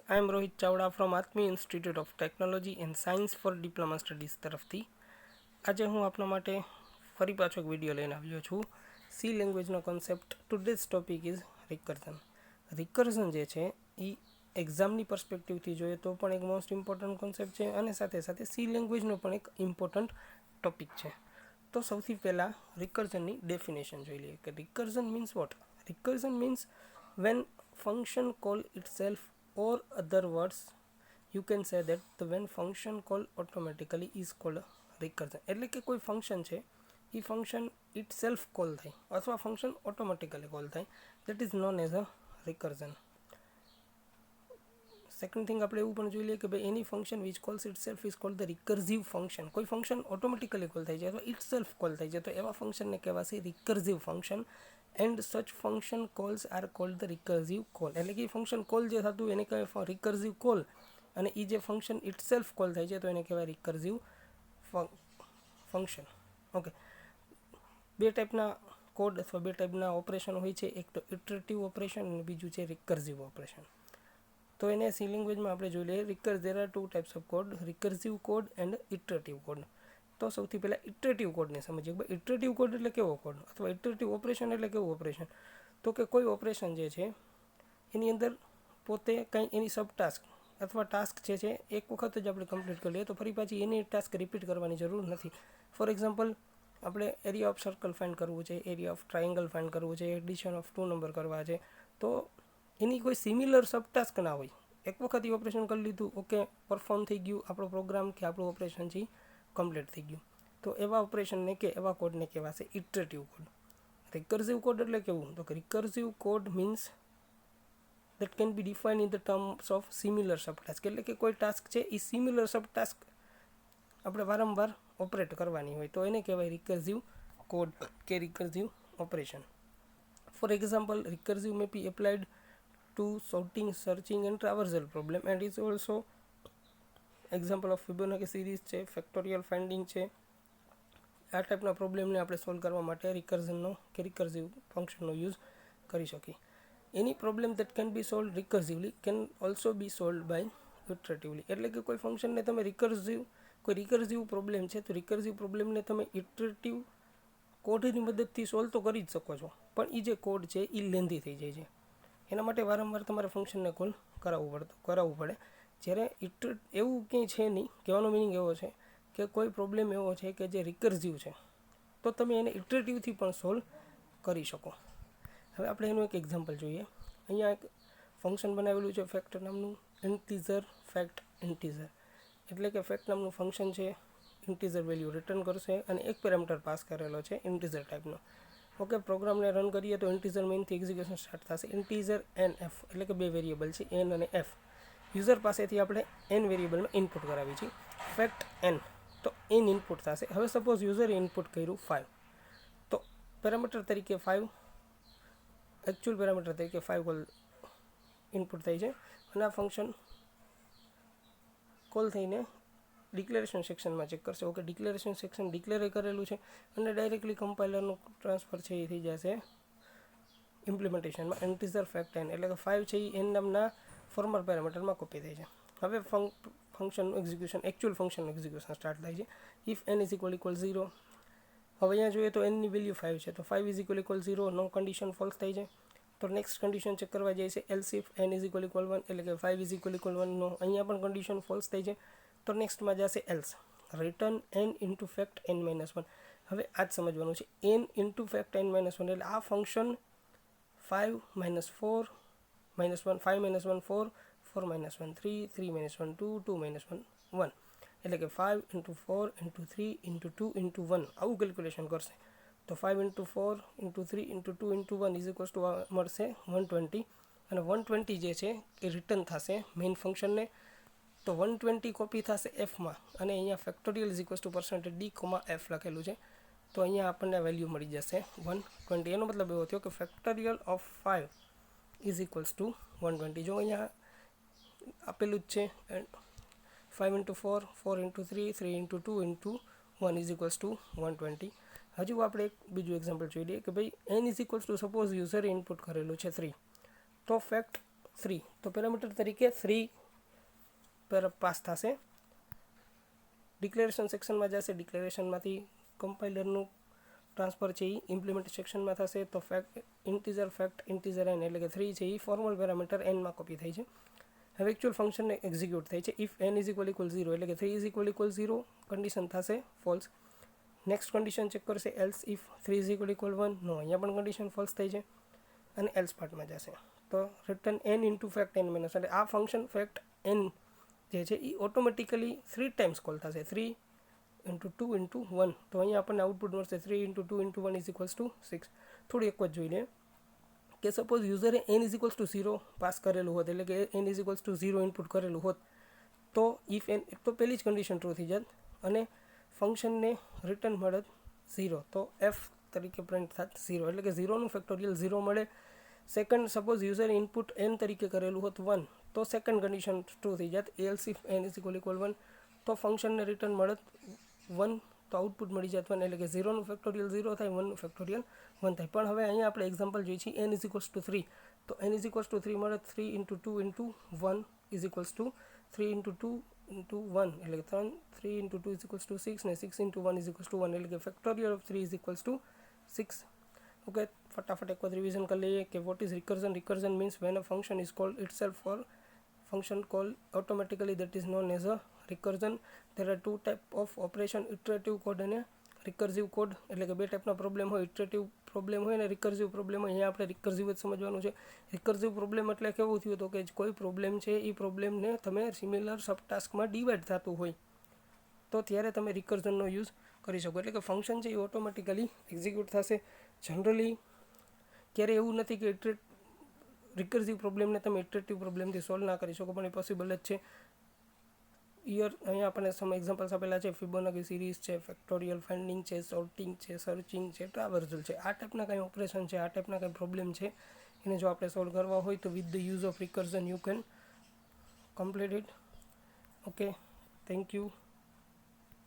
I am Rohit Chawda from Atmi Institute of Technology and Science for Diploma Studies તરફથી આજે હું આપના માટે ફરી પાછો એક વિડીયો લઈને આવ્યો છું સી લેંગ્વેજનો concept. Today's topic is recursion. Recursion જે છે એ એક્ઝામની પર્સપેક્ટિવથી જોઈએ તો પણ એક મોસ્ટ ઇમ્પોર્ટન્ટ કોન્સેપ્ટ છે અને સાથે સાથે સી લેંગ્વેજનો પણ એક ઇમ્પોર્ટન્ટ ટોપિક છે. તો સૌથી પહેલાં રિકર્ઝનની ડેફિનેશન જોઈ લઈએ કે recursion means what. Recursion means when function call itself, or other words you can say that the when function call automatically is called recursion. એટલે કે કોઈ ફંક્શન છે એ ફંક્શન ઇટ સેલ્ફ કોલ થાય અથવા ફંક્શન ઓટોમેટિકલી કોલ થાય, that is known as a recursion. Second thing આપણે એવું પણ જોઈ લઈએ કે ભાઈ any function which calls itself is called the recursive function. કોઈ ફંક્શન ઓટોમેટિકલી કોલ થાય છે અથવા ઇટ સેલ્ફ કોલ થાય છે તો એવા ફંક્શનને કહેવાશે recursive function. And such function calls are called the recursive call. એટલે કે ફંક્શન કોલ જે થતું એને કહેવાય રિકર્ઝિવ કોલ, અને એ જે ફંક્શન ઇટ સેલ્ફ કોલ થાય છે તો એને કહેવાય રિકર્ઝિવ ફંક્શન. ઓકે, બે ટાઈપના કોડ અથવા બે ટાઈપના ઓપરેશન હોય છે, એક તો ઇટરેટિવ ઓપરેશન અને બીજું છે રિકર્ઝિવ ઓપરેશન. તો એને સી લેંગ્વેજમાં આપણે જોઈ લઈએ. There are two types of code, recursive code and iterative code. તો સૌથી પહેલાં ઇટરેટિવ કોડને સમજીએ. ભાઈ ઇટરેટિવ કોડ એટલે કેવો કોડ અથવા ઇટરેટિવ ઓપરેશન એટલે કેવું ઓપરેશન? તો કે કોઈ ઓપરેશન જે છે એની અંદર પોતે કંઈ એની સબ ટાસ્ક અથવા ટાસ્ક જે છે એક વખત જ આપણે કમ્પ્લીટ કરી લઈએ તો ફરી પાછી એની ટાસ્ક રિપીટ કરવાની જરૂર નથી. ફોર એક્ઝામ્પલ, આપણે એરિયા ઓફ સર્કલ ફાઇન્ડ કરવું છે, એરિયા ઓફ ટ્રાયંગલ ફાઇન્ડ કરવું છે, એડિશન ઓફ 2 નંબર કરવા છે, તો એની કોઈ સિમિલર સબ ટાસ્ક ના હોય. એક વખત એ ઓપરેશન કરી લીધું, ઓકે, પરફોર્મ થઈ ગયું, આપણો પ્રોગ્રામ કે આપણું ઓપરેશન છે કમ્પ્લીટ થઈ ગયું. તો એવા ઓપરેશનને કે એવા કોડને કહેવાશે ઇટરેટિવ કોડ. રિકર્ઝિવ કોડ એટલે કેવું? તો કે recursive code means that can be define in the terms of similar sub task. એટલે કે કોઈ ટાસ્ક છે એ સિમિલર સબ ટાસ્ક આપણે વારંવાર ઓપરેટ કરવાની હોય તો એને કહેવાય રિકર્ઝિવ કોડ કે recursive operation. For example, recursive may be applied to sorting, searching and traversal problem and is also example of Fibonacci series છે, ફેક્ટોરિયલ ફાઇન્ડિંગ છે. આ ટાઈપના પ્રોબ્લેમને આપણે સોલ્વ કરવા માટે રિકર્ઝનનો કે રિકર્ઝિવ ફંક્શનનો યુઝ કરી શકીએ. Any problem that can be solve recursively can also be solve by iteratively. એટલે કે કોઈ ફંક્શનને તમે કોઈ રિકર્ઝિવ પ્રોબ્લેમ છે તો રિકર્ઝિવ પ્રોબ્લેમને તમે ઇટરેટિવ કોડની મદદથી સોલ્વ તો કરી જ શકો છો, પણ એ જે કોડ છે એ લેન્ધી થઈ જાય છે. એના માટે વારંવાર તમારે ફંક્શનને કોલ કરાવવું પડે. જ્યારે એવું કંઈ છે નહીં. કહેવાનો મિનિંગ એવો છે કે કોઈ પ્રોબ્લેમ એવો છે કે જે રિકર્ઝિવ છે તો તમે એને ઇટરેટિવથી પણ સોલ્વ કરી શકો. હવે આપણે એનું એક એક્ઝામ્પલ જોઈએ. અહીંયા એક ફંક્શન બનાવેલું છે ફેક્ટ નામનું, ઇન્ટીઝર ફેક્ટ ઇન્ટીઝર. એટલે કે ફેક્ટ નામનું ફંક્શન છે, ઇન્ટીઝર વેલ્યુ રિટર્ન કરશે અને એક પેરામીટર પાસ કરેલો છે ઇન્ટીઝર ટાઈપનો. ઓકે, પ્રોગ્રામને રન કરીએ તો ઇન્ટીઝર મેઇનથી એક્ઝિક્યુશન સ્ટાર્ટ થશે. ઇન્ટીઝર એન એફ એટલે કે બે વેરિયેબલ છે એન અને એફ. યુઝર પાસેથી આપણે એન વેરિયેબલમાં ઇનપુટ કરાવી છે ફેક્ટ એન, તો એન ઇનપુટ થશે. હવે સપોઝ યુઝરે ઇનપુટ કર્યું 5, તો પેરામીટર તરીકે 5 એકચ્યુઅલ પેરામીટર તરીકે 5 કોલ ઇનપુટ થાય છે અને આ ફંક્શન કોલ થઈને ડિક્લેરેશન સેક્શનમાં ચેક કરશે. ઓકે, ડિક્લેરેશન સેક્શન ડિક્લેર કરેલું છે અને ડાયરેક્ટલી કમ્પાઇલરનું ટ્રાન્સફર છે એ થઈ જશે ઇમ્પ્લિમેન્ટેશનમાં ઇન્ટીઝર ફેક્ટ એન. એટલે કે 5 છે એ એન નામના ફોર્મર પેરામીટરમાં કોપી થઈ છે. હવે ફંક્શનનું એક્ઝિક્યુશન, એકચ્યુઅલ ફંક્શનનું એક્ઝિક્યુશન સ્ટાર્ટ થાય છે. ઇફ એન ઇઝ ઇક્વલ 0, હવે અહીંયા જોઈએ તો એનની વેલ્યુ 5 છે તો 5 ઇઝ ઇક્વલ 0, નો કન્ડિશન ફોલ્સ થઈ છે. તો નેક્સ્ટ કન્ડિશન ચેક કરવા જાય છે else if N is equal 1, એટલે કે 5 ઇઝ ઇક્વલ 1, નો, અહીંયા પણ કન્ડિશન ફોલ્સ થઈ છે. તો નેક્સ્ટમાં જશે else return N into fact N -1. હવે આ જ સમજવાનું છે, એન ઇન્ટુ ફેક્ટ એન -1 એટલે આ ફંક્શન 5 - 4 -1, 5 - 1 4, 4 - 1 3, 3 - 1 2, 2 - 1 1. એટલે કે 5 × 4 × 3 × 2 × 1 આવું કેલ્ક્યુલેશન કરશે. તો 5 × 4 × 3 × 2 × 1 ઇઝ ઇક્વલ ટુ મળશે 120. અને 120 જે છે એ રિટર્ન થશે મેઇન ફંક્શનને. તો 120 કોપી થશે એફમાં અને અહીંયા factorial is equal to %d, f લખેલું છે. તો અહીંયા આપણને વેલ્યુ મળી જશે 120. એનો મતલબ એવો થયો કે factorial of 5 is equals two 120. જો અહીંયા આપેલું જ છે 5 × 4, 4 × 3, 3 × 2 × 1 ઇઝ ઇક્વલ્સ ટુ 120. હજુ આપણે એક બીજું એક્ઝામ્પલ જોઈ લઈએ કે ભાઈ N is equals to suppose યુઝરે ઇનપુટ કરેલું છે 3, તો ફેક્ટ 3 તો પેરામીટર તરીકે 3 પાસ થશે. ડિક્લેરેશન સેક્શનમાં જશે, ડિક્લેરેશનમાંથી કમ્પાઇલરનું ટ્રાન્સફર છે એ ઇમ્પ્લિમેન્ટ સેક્શનમાં થશે. તો ફેક્ટ ઇન્ટીજર એન એટલે કે 3 છે એ ફોર્મલ પેરામીટર એનમાં કોપી થાય છે. હવે એકચ્યુઅલ ફંક્શનને એક્ઝિક્યુટ થાય છે. ઇફ n ઇઝ ઇક્વલ 0 એટલે કે 3 ઇઝ ઇક્વલ 0 કન્ડિશન થશે ફોલ્સ. નેક્સ્ટ કન્ડિશન ચેક કરશે એલ્સ ઇફ 3 ઇઝ ઇક્વલ 1 નો, અહીંયા પણ કન્ડિશન ફોલ્સ થઈ છે અને એલ્સ પાર્ટમાં જશે. તો return n into fact n minus એટલે આ ફંક્શન ફેક્ટ n જે છે એ ઓટોમેટિકલી 3 ટાઈમ્સ કોલ થશે, 3 ઇન્ટુ 2 ઇન્ટુ 1. તો અહીંયા આપણને આઉટપુટ મળશે 3 into 2 into 1 is equals to 6. થોડી એક જ જોઈ લે કે સપોઝ યુઝરે n is equals to 0 pass કરેલું હોત, એટલે કે n is equals to 0 input કરેલું હોત, તો ઇફ n તો પહેલી જ કન્ડિશન ટ્રુ થઈ જાત અને ફંક્શનને રિટર્ન મળત 0. તો f તરીકે પ્રિન્ટ થાત 0 એટલે કે 0નું ફેક્ટોરિયલ 0 મળે. સેકન્ડ, સપોઝ યુઝરે ઇનપુટ n તરીકે કરેલું હોત 1, તો સેકન્ડ કન્ડિશન ટ્રુ થઈ જાત else if n is equal 1, તો ફંક્શનને રિટર્ન મળત 1, તો આઉટપુટ મળી જાત 1 એટલે કે 0નું ફેક્ટોરિયલ 0 થાય, 1નું ફેક્ટોરિયલ 1 થાય. પણ હવે અહીંયા આપણે એક્ઝામ્પલ જોઈએ છીએ n ઇઝ ઇક્વલ્સ ટુ 3, તો n ઇઝ ઇક્વલ્સ ટુ 3 મળે 3 into 2 into 1 is equals two 3 into 2 into 1 એટલે કે 3 ઇન્ટુ 2 ઇઝ ઇક્વલ્સ ટુ 6 ને 6 ઇન્ટુ 1 ઇઝ ઇક્વલ્સ ટુ 1 એટલે કે factorial of 3 is equals to 6. Okay, ફટાફટ એક વખત રિવિઝન કરી લઈએ કે what is recursion. Recursion means van a function is called itself for function call automatically, that is known as a recursion. There are two type of operation, iterative code અને recursive code. એટલે કે બે ટાઈપના problem હોય, iterative problem હોય અને recursive problem હોય. અહીંયા આપણે રિકર્સિવ જ સમજવાનું છે. રિકર્સિવ પ્રોબ્લેમ એટલે કેવું થયું તો કે કોઈ પ્રોબ્લેમ છે એ પ્રોબ્લેમને તમે સિમિલર સબ ટાસ્કમાં ડિવાઈડ થતું હોય તો ત્યારે તમે રિકર્ઝનનો યુઝ કરી શકો. એટલે કે ફંક્શન છે એ ઓટોમેટિકલી એક્ઝિક્યુટ થશે. જનરલી ક્યારે એવું નથી કે રિકર્સિવ પ્રોબ્લેમને તમે ઇટરેટિવ પ્રોબ્લેમથી સોલ્વ ના કરી શકો, પણ એ પોસિબલ જ છે. અહીંયા આપણને સમ એક્ઝામ્પલ્સ આપેલા છે. ફિબોનાકી સિરીઝ છે, ફેક્ટોરિયલ ફાઇન્ડિંગ છે, સોર્ટિંગ છે, સર્ચિંગ છે, ટ્રાવર્સલ છે. આ ટાઈપના કંઈ ઓપરેશન છે, આ ટાઈપના કંઈ પ્રોબ્લેમ છે, એને જો આપણે સોલ્વ કરવા હોય તો with the use of recursion you can complete it. Okay, thank you.